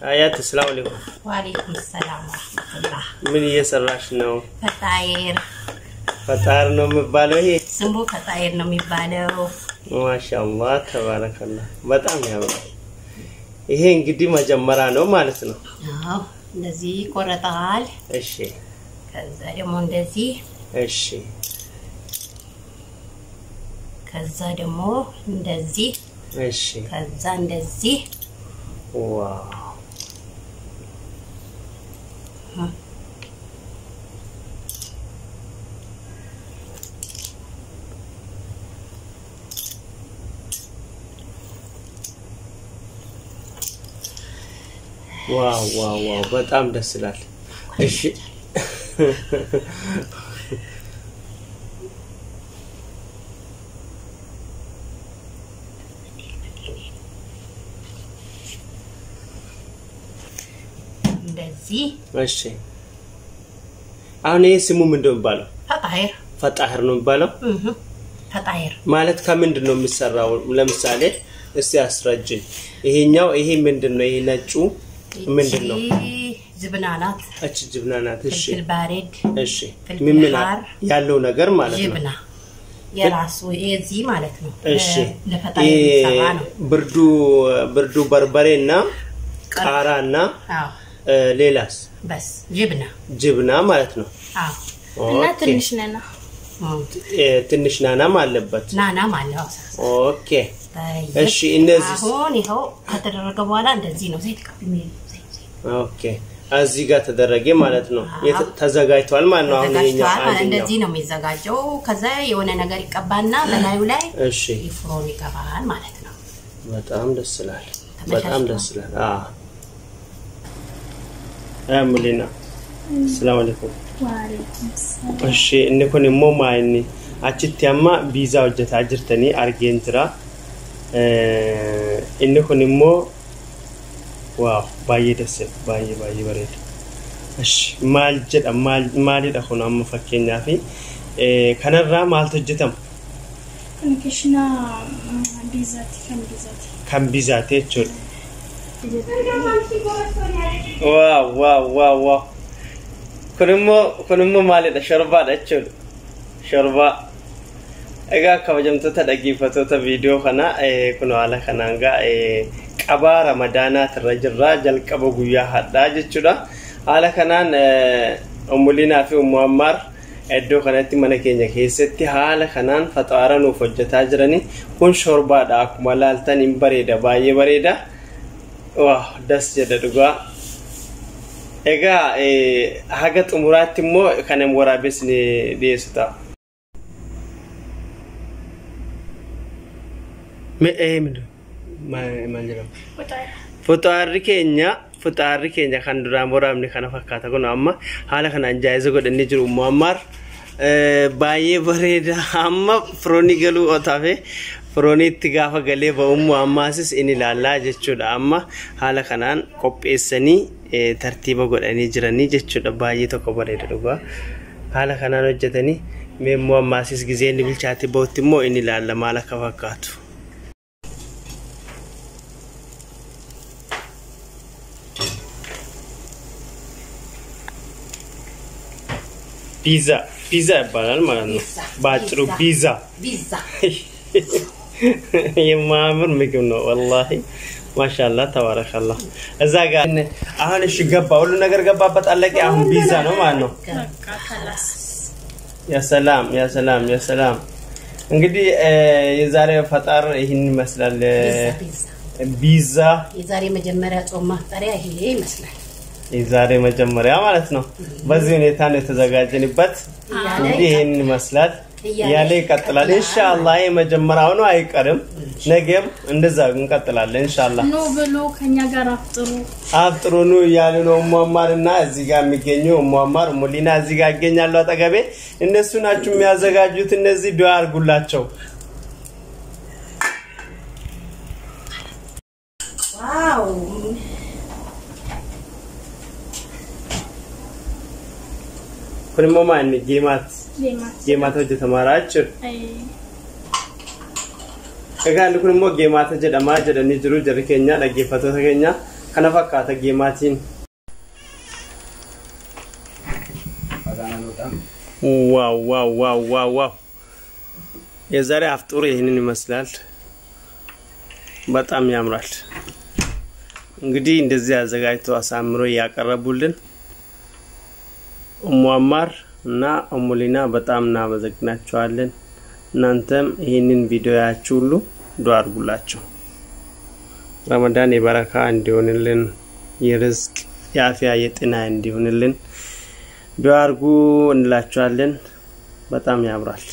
آيات السلام عليكم. وعليكم السلام ورحمة الله. من يسرش نو؟ فطاير نو مبالو هي؟ سمو فطاير نو مبالو. ما شاء الله تبارك الله. بتأم يا الله. ይሄ እንግዲህ መጀመሪያ ነው ማለት ነው አዎ እንደዚህ ቆረጣል እሺ ከዛ ደግሞ እንደዚህ እሺ ከዛ ደግሞ እንደዚህ እሺ ከዛ እንደዚህ ዋው واو واو واو በጣም ደስ ይላል እሺ እንደዚህ እሺ አሁን ይሄ ስሙ ምንድነው የሚባለው ፈጣይር ነው የሚባለው ፈጣይር ማለት ከምንድን ነው የሚሰራው ለምሳሌ እስቲ አስረጅኝ ይሄኛው ይሄ ምንድነው ይሄ ነጩ ምንድነው ዝብናናት እቺ ዝብናናት እሺ ፍልባሬድ እሺ ምን ያለው ነገር ማለት ነው ዝብና የራሱ እዚህ ማለት ነው እሺ ለፈጣይር ሰራ ነው ብርዱ በርበሬና ቃራና አዎ ሌላስ በስ ጅብና ማለት ነው አዎ እና ትንሽ ናና ማለበት ናና ማለት ኦኬ እሺ እነዚህ አሁን ይሄው ከተደረገ በኋላ እንደዚህ ነው ዘይት ቀብኝ ኦኬ እዚህ ጋር ተደረገ ማለት ነው ተዘጋጅቷል ማለት ነው አሁን ይሄኛው እንደዚህ ነው የሚዘጋጀው ከዛ የሆነ ነገር ይቀባና በላዩ ላይ እሺ ይፍሮን ይቀባል ማለት ነው በጣም ደስ ይላል በጣም ደስ ይላል አምሊና السلام عليكم وعليكم السلام እሺ እንኮን ሞማይኒ አችቲያማ ቪዛ ወጀታ አጅርተኒ አርጌንትራ እንኮን ሞ ዋው ባይ ደስ ባይ በሬድ እሺ ማልጀዳ ማሊዳ ሆኖ አመፈከኛ ፊ ከነራ ማልተጀተም እንከሽና ከም ቢዛቲ ቾል واو واو واو واو كنمو مالي شربا دچول شربا اگا كوجمتو تدغيفتو تا فيديو خنا كنو على خنانغا قبا رمضان ترجرا جل قبو غيا حدا جچودا على خنان امولينا في معمر ادو خناتي منكينيا كيستي حال خنان فطارنو فجتا جرني كون شربا دا كمالالتن امبريدا باي بريدا واه دس جددغا اگا حاجه امورات مو كانم ورابس ني ديستا ما جرا فطار كينيا كان درام ورامني كان فكاتا كنا اما حالا كان جايزه غدني جرو معمر باي بريدا اما فروني گلو اوتافه فروني تغافا گلي بوم اماسس اني لالا جچودا اما حالا كانان قوبيسني ترتيبه غدني جراني جچودا باي تو كبريدا دغا حالا كانان وجتني ميمو اماسس گزين بلچاتي بوتمو اني لالا مالا كفكاتو بيزا يبالال ማለት ነው ባጭሩ ቢዛ የማምር ምግብ ነው والله ما شاء الله تبارك الله እዛ ጋር አሁን እሺ ገባ ሁሉ ነገር ገባበት አለቀ አሁን ቢዛ ነው ማለት ነው ያ ሰላም እንግዲህ የዛሬ ፈጣር ይሄን ይመስላል ቢዛ የዛሬ መጀመሪያ ጾም ማፍጠሪያ ይሄ ይመስላል የዛሬ መጀመሪያ ማለት ነው በዚህ ሁኔታ ነው ተዘጋጀንበት እንግዲህ ይሄን ይመስላል ያለ ይቀጥላል ኢንሻአላህ የመጀመሪያው ነው አይቀርም ነገም እንደዛ እንቀጥላለን ኢንሻአላህ ኖ ብሎ ከኛ ጋር አፍጥሩ ነው ያለ ነው ሙአማርና እዚህ ጋር የሚገኘው ሙአማር ሙሊና እዚህ ጋር ያገኛሉ አጠገቤ እነሱ ናቸው የሚያዘጋጁት እነዚህ ዱዓ አርጉላቸው ዋው كل ما إني جيمات وجه تماراتش كأن كل ما جيمات وجه دماغ جد نيجرو جد كينيا لقي فتوى كينيا kana fakkaata geemaatiin ዋው የዛሬ አፍጥሩ ይሄንን ይመስላል በጣም ያምራል እንግዲህ እንደዚህ አዘጋጅተው አሳምሮ ያቀርቡልን ኡሙአማር እና ኡሙሊና በጣም እናመሰግናቸዋለን እናንተም ይሄንን ቪዲዮ ያችሁሉ ዱአ አድርጉላችሁ ረመዳን የበረካ እንዲሆንልን የርዝቅ ያፊያ የጤና እንዲሆንልን ዱአ አድርጉ እንላችኋለን በጣም ያምራል